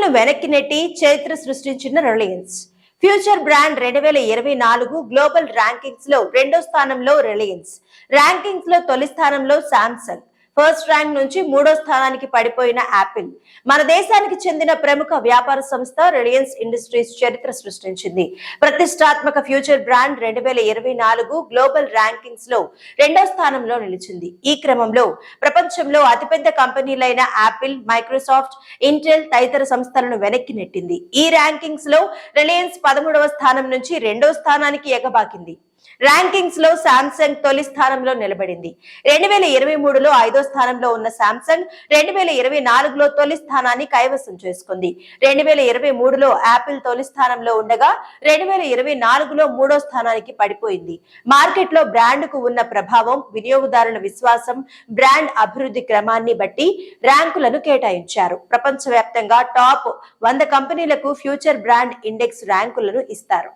సంస్థలను వెనక్కి నెట్టి చరిత్ర సృష్టించిన Reliance. Future brand 2024 global rankings లో రెండో స్థానంలో రిలయన్స్. ర్యాంకింగ్స్ లో తొలి స్థానంలో శాంసంగ్. ఫస్ట్ ర్యాంక్ నుంచి మూడో స్థానానికి పడిపోయిన యాపిల్. మన దేశానికి చెందిన ప్రముఖ వ్యాపార సంస్థ రిలయన్స్ ఇండస్ట్రీస్ చరిత్ర సృష్టించింది. ప్రతిష్టాత్మక ఫ్యూచర్ బ్రాండ్ 2024 గ్లోబల్ ర్యాంకింగ్స్ లో రెండో స్థానంలో నిలిచింది. ఈ క్రమంలో ప్రపంచంలో అతిపెద్ద కంపెనీలైన యాపిల్, మైక్రోసాఫ్ట్, ఇంటెల్ తదితర సంస్థలను వెనక్కి నెట్టింది. ఈ ర్యాంకింగ్స్ లో రిలయన్స్ 13వ స్థానం నుంచి రెండో స్థానానికి ఎగబాకింది. ర్యాంకింగ్స్ లో శాంసంగ్ తొలి స్థానంలో నిలబడింది. 2023లో 5వ స్థానంలో ఉన్న శాంసంగ్ 2024లో తొలి స్థానాన్ని కైవసం చేసుకుంది. 2023లో యాపిల్ తొలి స్థానంలో ఉండగా 2024లో మూడో స్థానానికి పడిపోయింది. మార్కెట్ లో బ్రాండ్ కు ఉన్న ప్రభావం, వినియోగదారుల విశ్వాసం, బ్రాండ్ అభివృద్ధి క్రమాన్ని బట్టి ర్యాంకులను కేటాయించారు. ప్రపంచవ్యాప్తంగా టాప్ 100 కంపెనీలకు ఫ్యూచర్ బ్రాండ్ ఇండెక్స్ ర్యాంకులను ఇస్తారు.